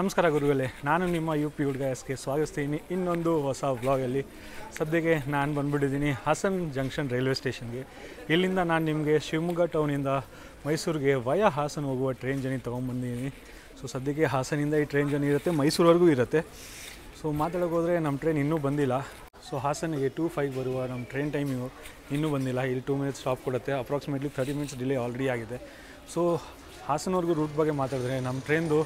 ನಮಸ್ಕಾರ ಗುರುಗಳೇ, ನಾನು ನಿಮ್ಮ UP ಹುಡುಗ ಎಸ್ಗೆ ಸ್ವಾಗತಿಸ್ತೀನಿ ಇನ್ನೊಂದು ಹೊಸ ವ್ಲಾಗಲ್ಲಿ. ಸದ್ಯಕ್ಕೆ ನಾನು ಬಂದುಬಿಟ್ಟಿದ್ದೀನಿ ಹಾಸನ್ ಜಂಕ್ಷನ್ ರೈಲ್ವೆ ಸ್ಟೇಷನ್ಗೆ. ಇಲ್ಲಿಂದ ನಾನು ನಿಮಗೆ ಶಿವಮೊಗ್ಗ ಟೌನಿಂದ ಮೈಸೂರಿಗೆ ವಯಾ ಹಾಸನ್ ಹೋಗುವ ಟ್ರೈನ್ ಜರ್ನಿ ತೊಗೊಂಬಂದಿದ್ದೀನಿ. ಸೊ ಸದ್ಯಕ್ಕೆ ಹಾಸನಿಂದ ಈ ಟ್ರೈನ್ ಜರ್ನಿ ಇರುತ್ತೆ, ಮೈಸೂರವರೆಗೂ ಇರುತ್ತೆ. ಸೊ ಮಾತಾಡೋಕೆ ಹೋದರೆ ನಮ್ಮ ಟ್ರೈನ್ ಇನ್ನೂ ಬಂದಿಲ್ಲ. ಸೊ ಹಾಸನಿಗೆ 2:05 ಬರುವ ನಮ್ಮ ಟ್ರೈನ್ ಟೈಮಿಂಗು ಇನ್ನೂ ಬಂದಿಲ್ಲ. ಇಲ್ಲಿ 2 ಮಿನಿಟ್ಸ್ ಸ್ಟಾಪ್ ಕೊಡುತ್ತೆ. ಅಪ್ರಾಕ್ಸಿಮೇಟ್ಲಿ 30 ಮಿನಿಟ್ಸ್ ಡಿಲೇ ಆಲ್ರೆಡಿ ಆಗಿದೆ. ಸೊ ಹಾಸನವರೆಗೂ ರೂಟ್ ಬಗ್ಗೆ ಮಾತಾಡಿದ್ರೆ ನಮ್ಮ ಟ್ರೈನ್ದು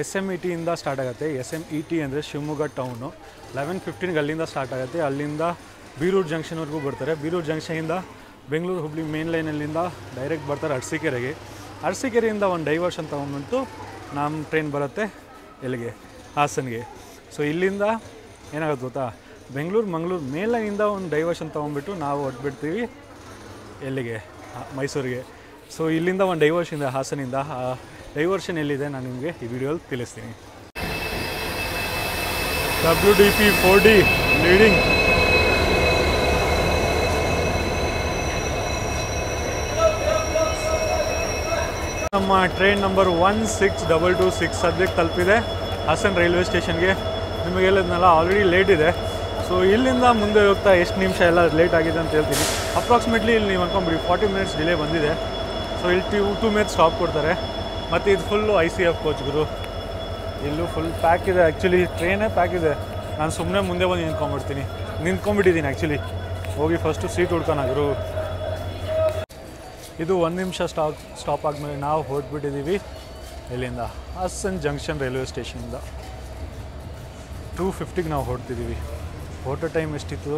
SMET ಇಂದ ಸ್ಟಾರ್ಟ್ ಆಗುತ್ತೆ. SMET ಅಂದರೆ ಶಿವಮೊಗ್ಗ ಟೌನು. 11:15ಗೆ ಅಲ್ಲಿಂದ ಸ್ಟಾರ್ಟ್ ಆಗುತ್ತೆ. ಅಲ್ಲಿಂದ ಬೀರೂರು ಜಂಕ್ಷನ್ವರೆಗೂ ಬರ್ತಾರೆ. ಬೀರೂರು ಜಂಕ್ಷನಿಂದ ಬೆಂಗಳೂರು ಹುಬ್ಳಿ ಮೇನ್ ಲೈನಲ್ಲಿಂದ ಡೈರೆಕ್ಟ್ ಬರ್ತಾರೆ ಅರಸೀಕೆರೆಗೆ. ಅರಸೀಕೆರೆಯಿಂದ ಒಂದು ಡೈವರ್ಷನ್ ತೊಗೊಂಡ್ಬಿಟ್ಟು ನಮ್ಮ ಟ್ರೈನ್ ಬರುತ್ತೆ ಎಲ್ಲಿಗೆ, ಹಾಸನ್ಗೆ. ಸೊ ಇಲ್ಲಿಂದ ಏನಾಗುತ್ತೆ ಗೊತ್ತಾ, ಮಂಗಳೂರು ಮೇನ್ ಲೈನಿಂದ ಒಂದು ಡೈವರ್ಷನ್ ತೊಗೊಂಡ್ಬಿಟ್ಟು ನಾವು ಹೊಟ್ಬಿಡ್ತೀವಿ ಎಲ್ಲಿಗೆ, ಮೈಸೂರಿಗೆ. ಸೊ ಇಲ್ಲಿಂದ ಒಂದು ಡೈವರ್ಷನ್ ಇದೆ ಹಾಸನಿಂದ. ಆ ಡೈವರ್ಷನ್ ಎಲ್ಲಿದೆ ನಾನು ನಿಮಗೆ ಈ ವಿಡಿಯೋಲಿ ತಿಳಿಸ್ತೀನಿ. WDP 4D leading. ನಮ್ಮ ಟ್ರೈನ್ ನಂಬರ್ 16226 ಸದ್ಯಕ್ಕೆ ತಲುಪಿದೆ ಹಾಸನ್ ರೈಲ್ವೆ ಸ್ಟೇಷನ್ಗೆ. ನಿಮಗೆಲ್ಲದನ್ನೆಲ್ಲ ಆಲ್ರೆಡಿ ಲೇಟ್ ಇದೆ. ಸೊ ಇಲ್ಲಿಂದ ಮುಂದೆ ಹೋಗ್ತಾ ಎಷ್ಟು ನಿಮಿಷ ಎಲ್ಲ ಲೇಟ್ ಆಗಿದೆ ಅಂತ ಹೇಳ್ತೀನಿ. ಅಪ್ರಾಕ್ಸಿಮೇಟ್ಲಿ ಇಲ್ಲಿ ನೀವು ಅನ್ಕೊಂಬಿಡಿ 40 ಮಿನಿಟ್ಸ್ ಡಿಲೇ ಬಂದಿದೆ. ಸೊ ಇಲ್ಲಿ 2 ಮಿನಿಟ್ಸ್ ಸ್ಟಾಪ್ ಕೊಡ್ತಾರೆ. ಮತ್ತು ಇದು ಫುಲ್ಲು ICF ಕೋಚ್ ಗುರು. ಇಲ್ಲೂ ಫುಲ್ ಪ್ಯಾಕ್ ಇದೆ. ಆ್ಯಕ್ಚುಲಿ ಟ್ರೈನೇ ಪ್ಯಾಕ್ ಇದೆ. ನಾನು ಸುಮ್ಮನೆ ಮುಂದೆ ಬಂದು ನಿಂತ್ಕೊಂಡ್ಬಿಟ್ಟಿದ್ದೀನಿ ಆ್ಯಕ್ಚುಲಿ. ಹೋಗಿ ಫಸ್ಟು ಸೀಟ್ ಹುಡ್ಕೋಣ. ಇದು 1 ನಿಮಿಷ ಸ್ಟಾಪ್ ಆದಮೇಲೆ ನಾವು ಹೊರಟ್ಬಿಟ್ಟಿದ್ದೀವಿ ಇಲ್ಲಿಂದ ಹಾಸನ್ ಜಂಕ್ಷನ್ ರೈಲ್ವೆ ಸ್ಟೇಷನಿಂದ. 2:50ಗೆ ನಾವು ಹೊರಡ್ತಿದ್ದೀವಿ. ಹೊರಟೋ ಟೈಮ್ ಎಷ್ಟಿತ್ತು,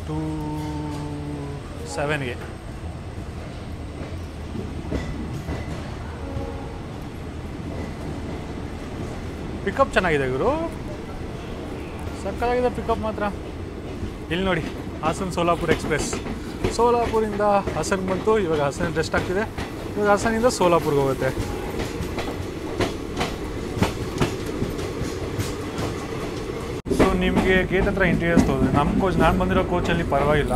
2:07ಗೆ. ಪಿಕಪ್ ಚೆನ್ನಾಗಿದೆ ಗುರು, ಸಕ್ಕತ್ತಾಗಿದೆ ಪಿಕಪ್ ಮಾತ್ರ. ಇಲ್ಲಿ ನೋಡಿ, ಹಾಸನ್ ಸೋಲಾಪುರ ಎಕ್ಸ್ಪ್ರೆಸ್. ಸೋಲಾಪುರಿಂದ ಹಾಸನ್ಗೆ ಬಂತು. ಇವಾಗ ಹಾಸನ ರೆಸ್ಟ್ ಆಗ್ತಿದೆ. ಇವಾಗ ಹಾಸನಿಂದ ಸೋಲಾಪುರ್ಗೆ ಹೋಗುತ್ತೆ. ಸೊ ನಿಮಗೆ ಗೇಟ್ ಹತ್ರ ಇಂಟೀರಿಯರ್ಸ್ ತೋರಿದ್ರೆ ನಮ್ಮ ಕೋಚ್, ನಾನು ಬಂದಿರೋ ಕೋಚಲ್ಲಿ ಪರವಾಗಿಲ್ಲ.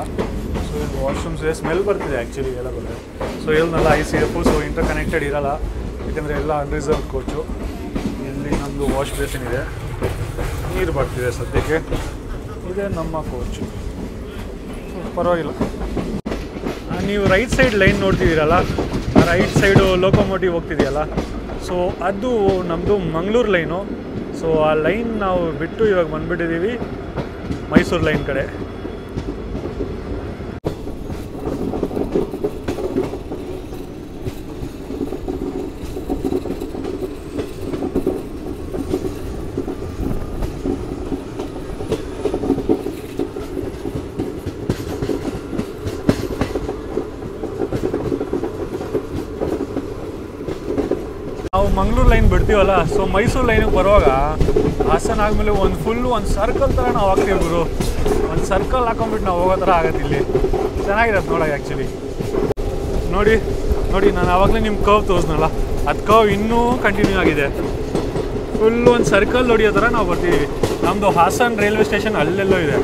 ಸೊ ಇದು ವಾಶ್ರೂಮ್ಸ್ ಇದೆ, ಸ್ಮೆಲ್ ಬರ್ತಿದೆ ಆ್ಯಕ್ಚುಲಿ ಎಲ್ಲ ಬಂದರೆ. ಸೊ ಎಲ್ಲನೆಲ್ಲ ICF, ಸೊ ಇಂಟರ್ ಕನೆಕ್ಟೆಡ್ ಇರೋಲ್ಲ, ಯಾಕೆಂದರೆ ಎಲ್ಲ ಅನ್ರಿಸರ್ವ್ ಕೋಚು. ಇಲ್ಲಿ ನಮ್ಮದು ವಾಶ್ ಬೇಸಿನ್ ಇದೆ, ನೀರು ಬರ್ತಿದೆ ಸದ್ಯಕ್ಕೆ. ಇದೇ ನಮ್ಮ ಕೋಚು. ಸೊ ಪರವಾಗಿಲ್ಲ. ನೀವು ರೈಟ್ ಸೈಡ್ ಲೈನ್ ನೋಡ್ತಿದ್ದೀರಲ್ಲ, ಆ ರೈಟ್ ಸೈಡು ಲೋಕೋಮೋಟಿವ್ ಹೋಗ್ತಿದೆಯಲ್ಲ, ಸೊ ಅದು ನಮ್ಮದು ಮಂಗಳೂರು ಲೈನು. ಸೊ ಆ ಲೈನ್ ನಾವು ಬಿಟ್ಟು ಇವಾಗ ಬಂದುಬಿಟ್ಟಿದ್ದೀವಿ ಮೈಸೂರು ಲೈನ್ ಕಡೆ. ನಾವು ಮಂಗಳೂರು ಲೈನ್ ಬಿಡ್ತೀವಲ್ಲ, ಸೊ ಮೈಸೂರು ಲೈನಿಗೆ ಬರುವಾಗ ಹಾಸನ ಆದಮೇಲೆ ಒಂದು ಸರ್ಕಲ್ ಥರ ನಾವು ಹಾಕ್ತೀವಿ ಗುರು. ಒಂದು ಸರ್ಕಲ್ ಹಾಕೊಂಡ್ಬಿಟ್ಟು ನಾವು ಹೋಗೋ ಥರ ಆಗತ್ತೆ. ಇಲ್ಲಿ ಚೆನ್ನಾಗಿರತ್ತೆ ನೋಡೋಕೆ ಆ್ಯಕ್ಚುಲಿ. ನೋಡಿ ನಾನು ಆವಾಗಲೇ ನಿಮ್ಮ ಕರ್ವ್ ತೋರಿಸ್ನಲ್ಲ, ಅದು ಕರ್ವ್ ಇನ್ನೂ ಕಂಟಿನ್ಯೂ ಆಗಿದೆ. ಫುಲ್ಲು ಒಂದು ಸರ್ಕಲ್ ಹೊಡಿಯೋ ಥರ ನಾವು ಬರ್ತೀವಿ. ನಮ್ಮದು ಹಾಸನ್ ರೈಲ್ವೆ ಸ್ಟೇಷನ್ ಅಲ್ಲೆಲ್ಲೋ ಇದೆ.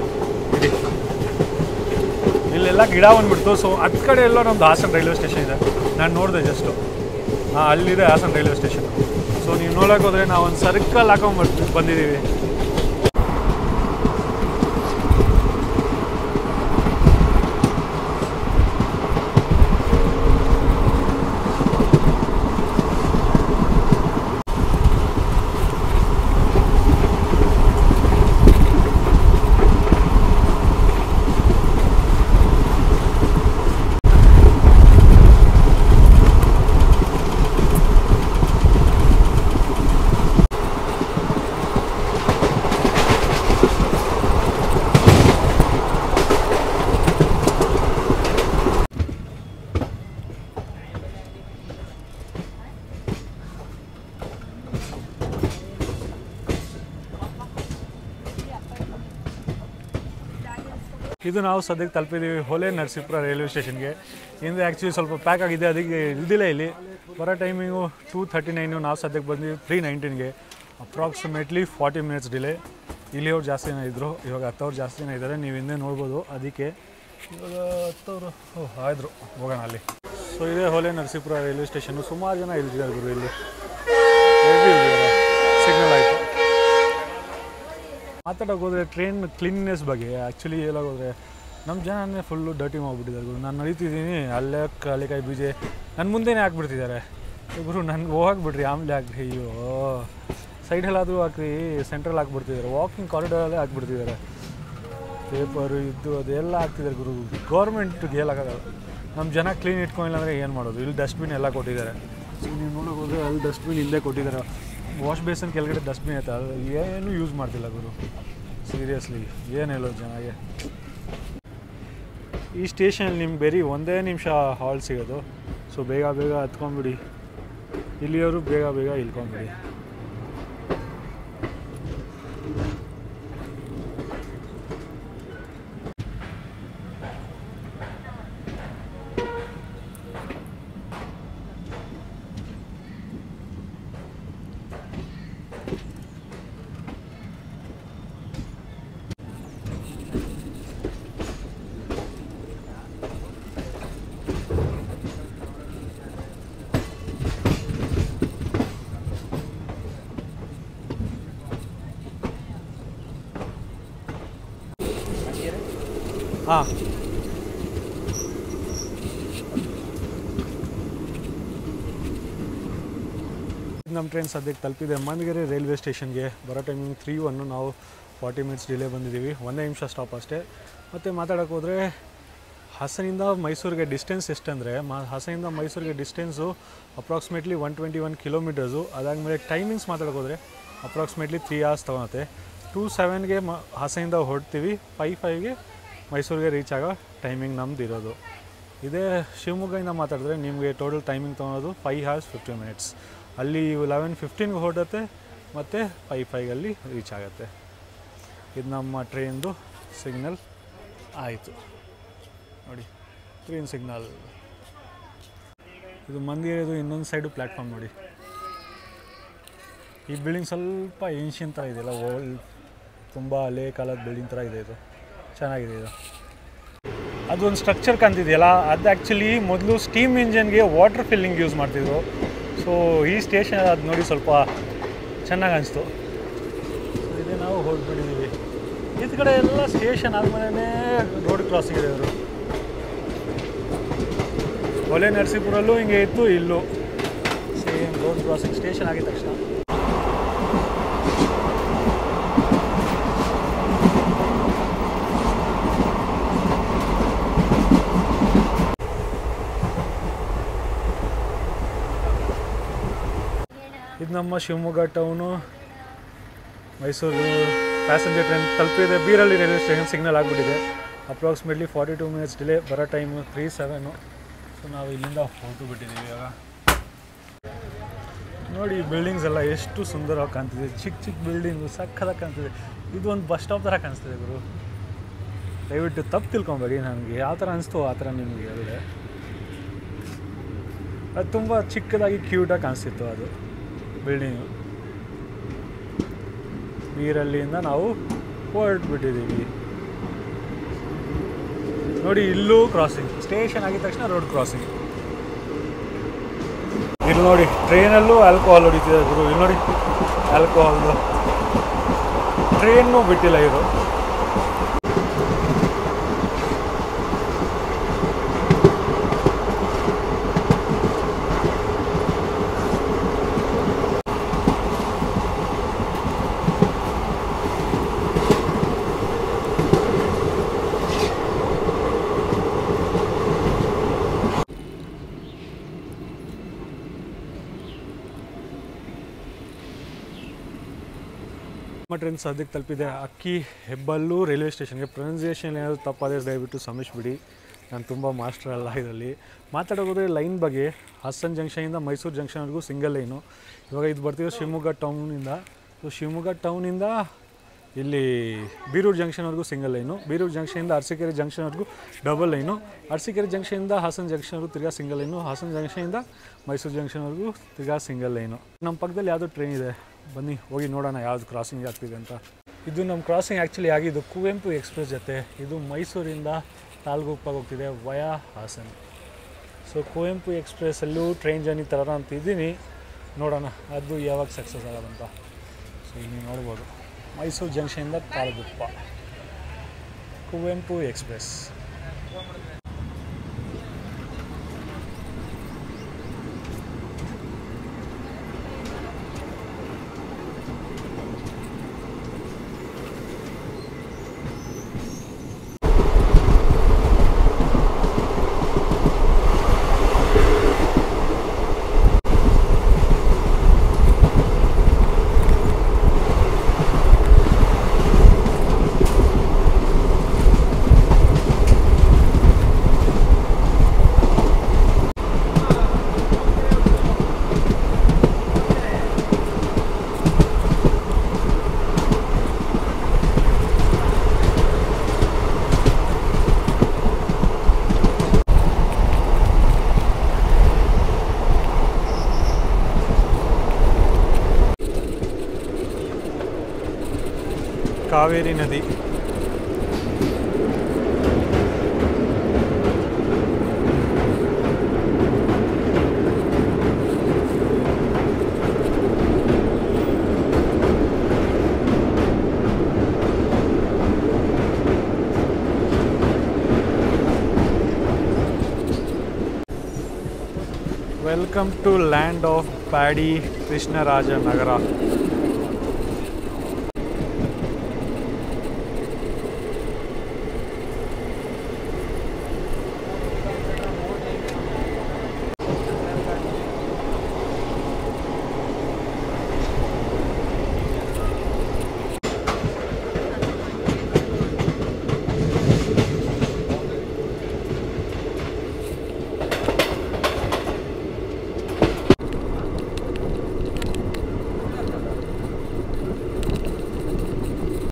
ಇಲ್ಲೆಲ್ಲ ಗಿಡ ಬಂದ್ಬಿಡ್ತು. ಸೊ ಹತ್ತು ಕಡೆ ಎಲ್ಲೋ ನಮ್ಮದು ಹಾಸನ್ ರೈಲ್ವೆ ಸ್ಟೇಷನ್ ಇದೆ. ನಾನು ನೋಡಿದೆ ಜಸ್ಟು, ಅಲ್ಲಿದೆ ಹಾಸನ್ ರೈಲ್ವೆ ಸ್ಟೇಷನ್. ಸೊ ನೀವು ನೋಡೋಕೆ ಹೋದರೆ ನಾವು ಒಂದು ಸರ್ಕಲ್ ಹಾಕೊಂಡು ಬಂದಿದ್ದೀವಿ. ಇದು ನಾವು ಸದ್ಯಕ್ಕೆ ತಲುಪಿದ್ದೀವಿ ಹೊಲೆ ನರಸೀಪುರ ರೈಲ್ವೆ ಸ್ಟೇಷನ್ಗೆ. ಹಿಂದೆ ಆ್ಯಕ್ಚುಲಿ ಸ್ವಲ್ಪ ಪ್ಯಾಕ್ ಆಗಿದೆ, ಅದಕ್ಕೆ ಇದ್ದಿಲ್ಲ ಇಲ್ಲಿ. ಬರೋ ಟೈಮಿಂಗು 2:39. ನಾವು ಸದ್ಯಕ್ಕೆ ಬಂದಿದ್ದೀವಿ 3:19ಗೆ. Approximately 40 minutes delay. ಇಲ್ಲಿ ಅವ್ರು ಜಾಸ್ತಿ ಜನ ಇದ್ದರು, ಇವಾಗ 10 ಅವ್ರು ಜಾಸ್ತಿ ಜನ ಇದ್ದಾರೆ, ನೀವು ಹಿಂದೆ ನೋಡ್ಬೋದು. ಅದಕ್ಕೆ ಇವಾಗ 10 ಅವರು ಆಯಿದ್ರು, ಹೋಗೋಣ ಅಲ್ಲಿ. ಸೊ ಇದೇ ಹೊಲೆ ನರಸೀಪುರ ರೈಲ್ವೆ ಸ್ಟೇಷನ್. ಸುಮಾರು ಜನ ಇಲ್ಲಿದ್ದಾರೆ ಗುರು, ಇಲ್ಲಿ ಮಾತಾಡೋಕೆ ಹೋದರೆ ಟ್ರೈನ್ ಕ್ಲೀನ್ನೆಸ್ ಬಗ್ಗೆ ಆ್ಯಕ್ಚುಲಿ ಹೇಳೋಗೋದ್ರೆ ನಮ್ಮ ಜನನೇ ಫುಲ್ಲು ಡರ್ಟಿ ಮಾಡಿಬಿಟ್ಟಿದ್ದಾರೆ ಗುರು. ನಾನು ನಡೀತಿದ್ದೀನಿ ಅಲ್ಲೇ ಕಲೆಕಾಯಿ ಬೀಜ ನನ್ನ ಮುಂದೆನೇ ಹಾಕ್ಬಿಡ್ತಿದ್ದಾರೆ ಗುರು. ನನಗೆ ಹೋಗ್ಬಿಡ್ರಿ ಆಮೇಲೆ ಹಾಕ್ರಿ. ಅಯ್ಯೋ ಸೈಡಲ್ಲಾದರೂ ಹಾಕ್ರಿ, ಸೆಂಟ್ರಲ್ಲಿ ಹಾಕ್ಬಿಡ್ತಿದ್ದಾರೆ, ವಾಕಿಂಗ್ ಕಾರಿಡಾರಲ್ಲೇ ಹಾಕ್ಬಿಡ್ತಿದ್ದಾರೆ. ಪೇಪರು ಇದ್ದು ಅದೆಲ್ಲ ಹಾಕ್ತಿದ್ದಾರೆ ಗುರು. ಗೌರ್ಮೆಂಟ್ಗೆ ಹೇಳೋಕ್ಕಾಗಲ್ಲ. ನಮ್ಮ ಜನ ಕ್ಲೀನ್ ಇಟ್ಕೊಂಡಿಲ್ಲ ಅಂದರೆ ಏನು ಮಾಡೋದು? ಇಲ್ಲಿ ಡಸ್ಟ್ಬಿನ್ ಎಲ್ಲ ಕೊಟ್ಟಿದ್ದಾರೆ. ನೀವು ನೋಡೋಕೆ ಹೋದರೆ ಅಲ್ಲಿ ಡಸ್ಟ್ಬಿನ್ ಇಲ್ಲೇ ಕೊಟ್ಟಿದ್ದಾರೆ. ವಾಶ್ ಬೇಸನ್ ಕೆಳಗಡೆ ಡಸ್ಟ್ಬಿನ್ ಐತೆ, ಅದು ಏನೂ ಯೂಸ್ ಮಾಡ್ತಿಲ್ಲ ಗುರು. ಸೀರಿಯಸ್ಲಿ ಏನು ಹೇಳೋದು ಜನಗೆ. ಈ ಸ್ಟೇಷನಲ್ಲಿ ನಿಮ್ಗೆ ಬರೀ 1 ನಿಮಿಷ ಹಾಲ್ ಸಿಗೋದು. ಸೊ ಬೇಗ ಬೇಗ ಹತ್ಕೊಂಡ್ಬಿಡಿ, ಇಲ್ಲಿಯವರು ಬೇಗ ಬೇಗ ಇಳ್ಕೊಂಬಿಡಿ. ಹಾಂ, ನಮ್ಮ ಟ್ರೈನ್ ಸದ್ಯಕ್ಕೆ ತಲುಪಿದೆ ಮಂದಗೆರೆ ರೈಲ್ವೆ ಸ್ಟೇಷನ್ಗೆ. ಬರೋ ಟೈಮಿಂಗ್ 3:01. ನಾವು 40 ಮಿನಿಟ್ಸ್ ಡಿಲೇ ಬಂದಿದ್ದೀವಿ. 1 ನಿಮಿಷ ಸ್ಟಾಪ್ ಅಷ್ಟೇ. ಮತ್ತು ಮಾತಾಡೋಕೆ ಹೋದರೆ ಹಾಸನಿಂದ ಮೈಸೂರಿಗೆ ಡಿಸ್ಟೆನ್ಸ್ ಎಷ್ಟಂದರೆ ಹಾಸನಿಂದ ಮೈಸೂರಿಗೆ ಡಿಸ್ಟೆನ್ಸು ಅಪ್ರಾಕ್ಸಿಮೇಟ್ಲಿ 121 ಕಿಲೋಮೀಟರ್ಸು. ಅದಾದಮೇಲೆ ಟೈಮಿಂಗ್ಸ್ ಮಾತಾಡೋಕೆ ಹೋದರೆ ಅಪ್ರಾಕ್ಸಿಮೇಟ್ಲಿ 3 hours ತೊಗೊಳುತ್ತೆ. 2:07ಗೆ ಹಾಸನಿಂದ ಹೊರಡ್ತೀವಿ, 5:05ಗೆ ಮೈಸೂರಿಗೆ ರೀಚ್ ಆಗೋ ಟೈಮಿಂಗ್ ನಮ್ದು ಇರೋದು. ಇದೇ ಶಿವಮೊಗ್ಗದಿಂದ ಮಾತಾಡಿದ್ರೆ ನಿಮಗೆ ಟೋಟಲ್ ಟೈಮಿಂಗ್ ತೊಗೊಳೋದು 5 hours 50 minutes. ಅಲ್ಲಿ 11:15ಗೆ ಹೊರಡುತ್ತೆ ಮತ್ತು 5:05 ರೀಚ್ ಆಗುತ್ತೆ. ಇದು ನಮ್ಮ ಟ್ರೈನ್ದು ಸಿಗ್ನಲ್ ಆಯಿತು ನೋಡಿ, ಗ್ರೀನ್ ಸಿಗ್ನಲ್. ಇದು ಮಂದಿರದು ಇನ್ನೊಂದು ಸೈಡು ಪ್ಲ್ಯಾಟ್ಫಾರ್ಮ್ ನೋಡಿ. ಈ ಬಿಲ್ಡಿಂಗ್ ಸ್ವಲ್ಪ ಏನ್ಷಿಯನ್ ಥರ ಇದೆಯಲ್ಲ, ಓಲ್ಡ್ ತುಂಬ ಹಳೆ ಕಾಲದ ಬಿಲ್ಡಿಂಗ್ ಥರ ಇದೆ. ಇದು ಚೆನ್ನಾಗಿದೆ. ಇದು ಅದೊಂದು ಸ್ಟ್ರಕ್ಚರ್ ಕಾಣ್ತಿದೆಯಲ್ಲ, ಅದು ಆ್ಯಕ್ಚುಲಿ ಮೊದಲು ಸ್ಟೀಮ್ ಇಂಜನ್ಗೆ ವಾಟರ್ ಫಿಲ್ಲಿಂಗ್ ಯೂಸ್ ಮಾಡ್ತಿದ್ರು. ಸೊ ಈ ಸ್ಟೇಷನ್ ಅದು ನೋಡಿ ಸ್ವಲ್ಪ ಚೆನ್ನಾಗಿ ಅನಿಸ್ತು. ಇದೇ ನಾವು ಹೊರಟ್ಬಿಟ್ಟಿದ್ದೀವಿ. ಈ ಕಡೆ ಎಲ್ಲ ಸ್ಟೇಷನ್ ಆದಮೇಲೆ ರೋಡ್ ಕ್ರಾಸಿಂಗ್ ಇದೆ. ಅವರು ಹೊಳೆ ನರಸೀಪುರಲ್ಲೂ ಹಿಂಗೆ ಇತ್ತು, ಇಲ್ಲೂ ಸೇಮ್ ರೋಡ್ ಕ್ರಾಸಿಂಗ್. ಸ್ಟೇಷನ್ ಆಗಿದ ತಕ್ಷಣ ಇದು ನಮ್ಮ Shivamogga town Mysuru passenger train ತಲುಪಿದೆ. ಬೀರಳ್ಳಿ ರೈಲ್ವೆ ಸ್ಟೇಷನ್ ಸಿಗ್ನಲ್ ಆಗಿಬಿಟ್ಟಿದೆ. Approximately 42 minutes delay. ಬರೋ ಟೈಮು 3:07. ಸೊ ನಾವು ಇಲ್ಲಿಂದ ಹೊರಟು ಬಿಟ್ಟಿದ್ದೀವಿ. ಇವಾಗ ನೋಡಿ ಬಿಲ್ಡಿಂಗ್ಸ್ ಎಲ್ಲ ಎಷ್ಟು ಸುಂದರವಾಗಿ ಕಾಣ್ತಿದೆ. ಚಿಕ್ಕ ಚಿಕ್ಕ ಬಿಲ್ಡಿಂಗು ಸಕ್ಕತ್ತಾಗಿ ಕಾಣ್ತಿದೆ. ಇದು ಒಂದು ಬಸ್ ಸ್ಟಾಪ್ ಥರ ಕಾಣಿಸ್ತಿದೆ ಗುರು. ದಯವಿಟ್ಟು ತಪ್ಪು ತಿಳ್ಕೊಬೇಡಿ. ನನಗೆ ಯಾವ ಥರ ಅನಿಸ್ತು ಆ ಥರ ನಿಮಗೆ ಹೇಳಿದೆ. ಅದು ತುಂಬ ಚಿಕ್ಕದಾಗಿ ಕ್ಯೂಟಾಗಿ ಕಾಣಿಸ್ತಿತ್ತು ಅದು ಬಿಲ್ಡಿಂಗು. ಬೀರಳ್ಳಿಯಿಂದ ನಾವು ಹೊರಟ್ಬಿಟ್ಟಿದ್ದೀವಿ ನೋಡಿ. ಇಲ್ಲೂ ಕ್ರಾಸಿಂಗ್, ಸ್ಟೇಷನ್ ಆಗಿದ ತಕ್ಷಣ ರೋಡ್ ಕ್ರಾಸಿಂಗ್. ಇಲ್ಲಿ ನೋಡಿ ಟ್ರೈನಲ್ಲೂ ಆಲ್ಕೋಹಾಲ್ ಹೊಡಿತಿದೆ ಗುರು. ಇಲ್ಲಿ ನೋಡಿ ಆಲ್ಕೋಹಾಲ್ದು ಟ್ರೈನ್ನೂ ಬಿಟ್ಟಿಲ್ಲ ಇವರು. ನಮ್ಮ ಟ್ರೈನ್ ಸದ್ಯಕ್ಕೆ ತಲುಪಿದೆ ಅಕ್ಕಿ ಹೆಬ್ಬಲ್ಲು ರೈಲ್ವೆ ಸ್ಟೇಷನ್ಗೆ. ಪ್ರೊನೌನ್ಸಿಯೇಷನ್ ಏನಾದರೂ ತಪ್ಪಾದರೆ ದಯವಿಟ್ಟು ಕ್ಷಮಿಸಿಬಿಡಿ, ನಾನು ತುಂಬ ಮಾಸ್ಟರ್ ಅಲ್ಲ ಇದರಲ್ಲಿ. ಮಾತಾಡೋದ್ರೆ ಲೈನ್ ಬಗ್ಗೆ ಹಾಸನ್ ಜಂಕ್ಷನಿಂದ ಮೈಸೂರು ಜಂಕ್ಷನ್ವರೆಗೂ ಸಿಂಗಲ್ ಲೈನು. ಇವಾಗ ಇದು ಬರ್ತಿರೋ ಶಿವಮೊಗ್ಗ ಟೌನಿಂದ. ಸೊ ಶಿವಮೊಗ್ಗ ಟೌನಿಂದ ಇಲ್ಲಿ ಬೀರೂರು ಜಂಕ್ಷನ್ವರೆಗೂ ಸಿಂಗಲ್ ಲೈನು. ಬೀರೂರು ಜಂಕ್ಷನಿಂದ ಅರಸೀಕೆರೆ ಜಂಕ್ಷನ್ವರೆಗೂ ಡಬಲ್ ಲೈನು. ಅರಸೀಕೆರೆ ಜಂಕ್ಷನಿಂದ ಹಾಸನ ಜಂಕ್ಷನ್ವರೆಗೂ ತಿರ್ಗಾ ಸಿಂಗಲ್ ಲೈನು. ಹಾಸನ ಜಂಕ್ಷನಿಂದ ಮೈಸೂರು ಜಂಕ್ಷನ್ವರೆಗೂ ತಿರ್ಗಾ ಸಿಂಗಲ್ ಲೈನು. ನಮ್ಮ ಪಕ್ಕದಲ್ಲಿ ಯಾವುದೋ ಟ್ರೈನ್ ಇದೆ, ಬನ್ನಿ ಹೋಗಿ ನೋಡೋಣ ಯಾವುದು ಕ್ರಾಸಿಂಗ್ ಆಗ್ತಿದೆ ಅಂತ. ಇದು ನಮ್ಮ ಕ್ರಾಸಿಂಗ್ ಆ್ಯಕ್ಚುಲಿ ಆಗಿದ್ದು ಕುವೆಂಪು ಎಕ್ಸ್ಪ್ರೆಸ್ ಜೊತೆ. ಇದು ಮೈಸೂರಿಂದ ತಾಲ್ಗುಪ್ಪಗೆ ಹೋಗ್ತಿದೆ ವಯಾ ಹಾಸನ್. ಸೊ ಕುವೆಂಪು ಎಕ್ಸ್ಪ್ರೆಸ್ಸಲ್ಲೂ ಟ್ರೈನ್ ಜರ್ನಿ ಥರ ಅಂತ ಇದ್ದೀನಿ, ನೋಡೋಣ ಅದು ಯಾವಾಗ ಸಕ್ಸಸ್ ಆಗೋದಂತ. ಸೊ ಇಲ್ಲಿ ನೋಡ್ಬೋದು ಮೈಸೂರು ಜಂಕ್ಷನಿಂದ ತಾಳಗುಪ್ಪ ಕುವೆಂಪು ಎಕ್ಸ್ಪ್ರೆಸ್. ಕಾವೇರಿ ನದಿ. Welcome to land of paddy, Krishnarajanagara.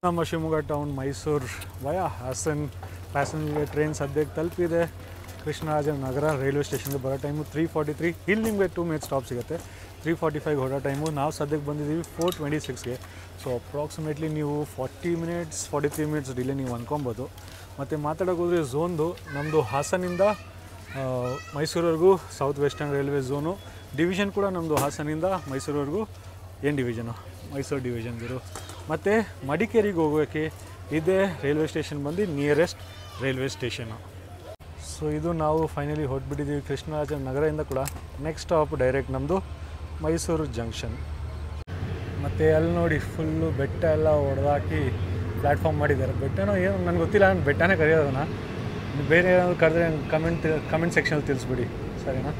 ನಮ್ಮ Shivamogga town Mysuru via Hassan passenger train ಸದ್ಯಕ್ಕೆ ತಲುಪಿದೆ. ಕೃಷ್ಣರಾಜನಗರ ರೈಲ್ವೆ ಸ್ಟೇಷನ್ಗೆ ಬರೋ ಟೈಮು 3:43. ಇಲ್ಲಿ ನಿಮಗೆ 2 ಮಿನಿಟ್ಸ್ ಸ್ಟಾಪ್ ಸಿಗುತ್ತೆ. 3:45 ಹೊರಡೋ ಟೈಮು. ನಾವು ಸದ್ಯಕ್ಕೆ ಬಂದಿದ್ದೀವಿ 4:26ಗೆ. ಸೊ ಅಪ್ರಾಕ್ಸಿಮೇಟ್ಲಿ ನೀವು 40 ಮಿನಿಟ್ಸ್ 43 ಮಿನಿಟ್ಸ್ ಡಿಲೇ ನೀವು ಅಂದ್ಕೊಬೋದು. ಮತ್ತು ಮಾತಾಡೋಕೆ ಹೋದರೆ ಝೋನ್ದು ನಮ್ಮದು ಹಾಸನಿಂದ ಮೈಸೂರವರೆಗೂ South Western Railway zone. Division ಕೂಡ ನಮ್ಮದು ಹಾಸನಿಂದ ಮೈಸೂರವರೆಗೂ ಏನು ಡಿವಿಷನು, ಮೈಸೂರು ಡಿವಿಷನ್ಗಿರು. ಮತ್ತು ಮಡಿಕೇರಿಗೆ ಹೋಗೋಕ್ಕೆ ಇದೇ ರೈಲ್ವೆ ಸ್ಟೇಷನ್ ಬಂದು ನಿಯರೆಸ್ಟ್ ರೈಲ್ವೆ ಸ್ಟೇಷನು. ಸೊ ಇದು ನಾವು ಫೈನಲಿ ಹೊರಟ್ಬಿಟ್ಟಿದ್ದೀವಿ ಕೃಷ್ಣರಾಜನಗರದಿಂದ ಕೂಡ. ನೆಕ್ಸ್ಟ್ ಸ್ಟಾಪ್ ಡೈರೆಕ್ಟ್ ನಮ್ಮದು ಮೈಸೂರು ಜಂಕ್ಷನ್. ಮತ್ತು ಅಲ್ಲಿ ನೋಡಿ ಫುಲ್ಲು ಬೆಟ್ಟ ಎಲ್ಲ ಹೊಡೆದಾಕಿ ಪ್ಲ್ಯಾಟ್ಫಾರ್ಮ್ ಮಾಡಿದ್ದಾರೆ. ಬೆಟ್ಟನೋ ಏನು ನನಗೆ ಗೊತ್ತಿಲ್ಲ, ನಾನು ಬೆಟ್ಟನೇ ಕರೆಯೋದನ್ನು. ಬೇರೆ ಏನಾದರೂ ಕರೆದ್ರೆ ಕಮೆಂಟ್ ಸೆಕ್ಷನಲ್ಲಿ ತಿಳಿಸ್ಬಿಡಿ, ಸರಿನಾ?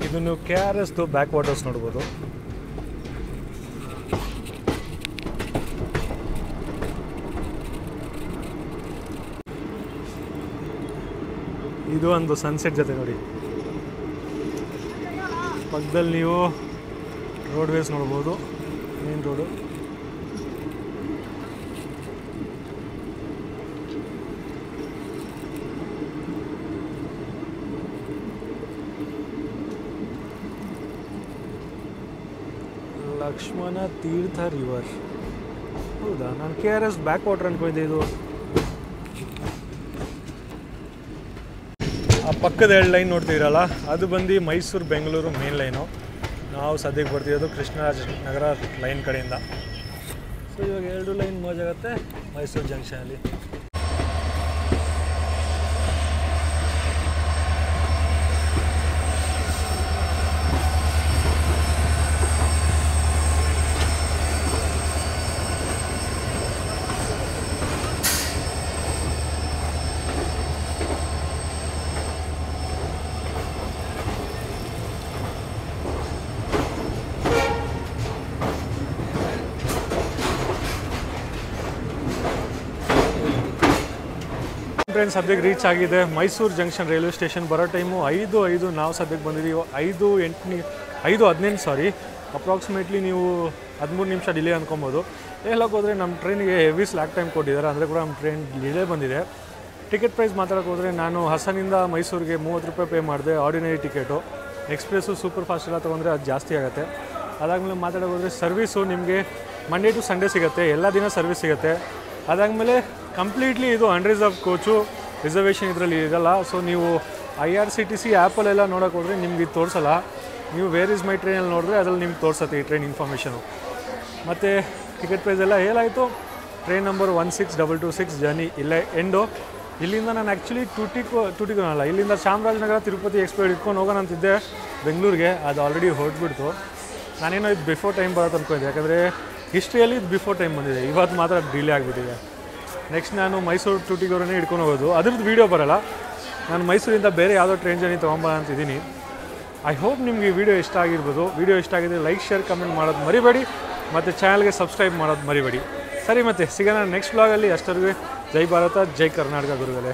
ಇದು ನೀವು KRSದು ಬ್ಯಾಕ್ ವಾಟರ್ಸ್ ನೋಡ್ಬೋದು. ಇದು ಒಂದು ಸನ್ಸೆಟ್ ಜೊತೆ ನೋಡಿ. ಪಕ್ಕದಲ್ಲಿ ನೀವು ರೋಡ್ವೇಸ್ ನೋಡ್ಬೋದು, main road. Lakshmana Tirtha river. ಹೌದಾ, ನಾನು KRS ಬ್ಯಾಕ್ ವಾಟರ್ ಅನ್ಕೊಂಡಿದ್ದೆ. ಇದು ಆ ಪಕ್ಕದ 2 ಲೈನ್ ನೋಡ್ತಿದ್ದೀರಲ್ಲ, ಅದು ಬಂದು ಮೈಸೂರು ಬೆಂಗಳೂರು ಮೇನ್ ಲೈನು. ನಾವು ಸದ್ಯಕ್ಕೆ ಬರ್ತಿರೋದು ಕೃಷ್ಣರಾಜನಗರ ಲೈನ್ ಕಡೆಯಿಂದ. ಸೊ ಇವಾಗ 2 ಲೈನ್ ಮರ್ಜ್ ಆಗುತ್ತೆ ಮೈಸೂರು ಜಂಕ್ಷನಲ್ಲಿ. ಟ್ರೈನ್ ಸದ್ಯಕ್ಕೆ ರೀಚ್ ಆಗಿದೆ ಮೈಸೂರು ಜಂಕ್ಷನ್ ರೈಲ್ವೆ ಸ್ಟೇಷನ್. ಬರೋ ಟೈಮು 5:05. ನಾವು ಸದ್ಯಕ್ಕೆ ಬಂದಿದ್ದೀವಿ 5:18 ಸಾರಿ. ಅಪ್ರಾಕ್ಸಿಮೇಟ್ಲಿ ನೀವು 13 ನಿಮಿಷ ಡಿಲೇ ಅಂದ್ಕೊಬೋದು. ಹೇಳಕ್ಕೆ ಹೋದರೆ ನಮ್ಮ ಟ್ರೈನಿಗೆ ಹೆವಿ ಸ್ಲ್ಯಾಕ್ ಟೈಮ್ ಕೊಟ್ಟಿದ್ದಾರೆ, ಅಂದರೆ ಕೂಡ ನಮ್ಮ ಟ್ರೈನ್ ಡಿಲೇ ಬಂದಿದೆ. ಟಿಕೆಟ್ ಪ್ರೈಸ್ ಮಾತಾಡೋಕೆ ಹೋದರೆ ನಾನು ಹಾಸನಿಂದ ಮೈಸೂರಿಗೆ 30 ರೂಪಾಯಿ ಪೇ ಮಾಡಿದೆ ordinary ticket. Express super fast ಎಲ್ಲ ತೊಗೊಂಡ್ರೆ ಅದು ಜಾಸ್ತಿ ಆಗುತ್ತೆ. ಅದಾದಮೇಲೆ ಮಾತಾಡೋಕೆ ಹೋದರೆ ಸರ್ವಿಸು ನಿಮಗೆ ಮಂಡೇ ಟು ಸಂಡೇ ಸಿಗುತ್ತೆ, ಎಲ್ಲ ದಿನ ಸರ್ವಿಸ್ ಸಿಗುತ್ತೆ. ಅದಾದಮೇಲೆ ಕಂಪ್ಲೀಟ್ಲಿ ಇದು ಅನ್ರಿಸರ್ವ್ ಕೋಚು, ರಿಸರ್ವೇಷನ್ ಇದರಲ್ಲಿ ಇರಲ್ಲ. ಸೊ ನೀವು IRCTC ಆ್ಯಪಲ್ಲೆಲ್ಲ ನೋಡೋಕೆ ಹೋದರೆ ನಿಮ್ಗೆ ಇದು ತೋರಿಸಲ್ಲ. ನೀವು ವೇರ್ ಇಸ್ ಮೈ ಟ್ರೈನಲ್ಲಿ ನೋಡಿದ್ರೆ ಅದರಲ್ಲಿ ನಿಮ್ಗೆ ತೋರಿಸುತ್ತೆ ಈ ಟ್ರೈನ್ ಇನ್ಫಾರ್ಮೇಷನು. ಮತ್ತು ಟಿಕೆಟ್ ಪ್ರೈಸ್ ಎಲ್ಲ ಹೇಳಾಯಿತು. ಟ್ರೈನ್ ನಂಬರ್ 16226 ಜರ್ನಿ ಇಲ್ಲೇ ಎಂಡು. ಇಲ್ಲಿಂದ ನಾನು ಆ್ಯಕ್ಚುಲಿ ಟೂಟಿಗೋನಲ್ಲ, ಇಲ್ಲಿಂದ ಚಾಮರಾಜನಗರ ತಿರುಪತಿ ಎಕ್ಸ್ಪ್ರೆಸ್ ಇಟ್ಕೊಂಡು ಹೋಗೋಣ ಅಂತಿದ್ದೆ ಬೆಂಗಳೂರಿಗೆ. ಅದು ಆಲ್ರೆಡಿ ಹೊರಟ್ಬಿಡ್ತು. ನಾನೇನೋ ಇದು ಬಿಫೋರ್ ಟೈಮ್ ಬರೋದು ಅಂದ್ಕೊಂಡಿದ್ದೆ, ಯಾಕಂದರೆ ಹಿಸ್ಟ್ರಿಯಲ್ಲಿ ಇದು ಬಿಫೋರ್ ಟೈಮ್ ಬಂದಿದೆ. ಇವತ್ತು ಮಾತ್ರ ಡಿಲೇ ಆಗಿಬಿಟ್ಟಿದೆ. ನೆಕ್ಸ್ಟ್ ನಾನು ಮೈಸೂರು ಟೂಟಿಗೋರನ್ನೇ ಹಿಡ್ಕೊಂಡು ಹೋಗೋದು. ಅದ್ರದ್ದು ವೀಡಿಯೋ ಬರೋಲ್ಲ. ನಾನು ಮೈಸೂರಿಂದ ಬೇರೆ ಯಾವುದೋ ಟ್ರೈನ್ ಜರ್ನಿ ತೊಗೊಂಬ ಅಂತಿದ್ದೀನಿ. ಐ ಹೋಪ್ ನಿಮ್ಗೆ ಈ ವಿಡಿಯೋ ಇಷ್ಟ ಆಗಿರ್ಬೋದು. ವಿಡಿಯೋ ಇಷ್ಟ ಆಗಿದ್ರೆ ಲೈಕ್, ಶೇರ್, ಕಮೆಂಟ್ ಮಾಡೋದು ಮರಿಬೇಡಿ. ಮತ್ತು ಚಾನಲ್ಗೆ ಸಬ್ಸ್ಕ್ರೈಬ್ ಮಾಡೋದು ಮರಿಬೇಡಿ. ಸರಿ, ಮತ್ತೆ ಸಿಗೋಣ ನೆಕ್ಸ್ಟ್ ವ್ಲಾಗಲ್ಲಿ. ಅಷ್ಟರವರೆಗೆ ಜೈ ಭಾರತ, ಜೈ ಕರ್ನಾಟಕ ಗುರುಗಳೇ.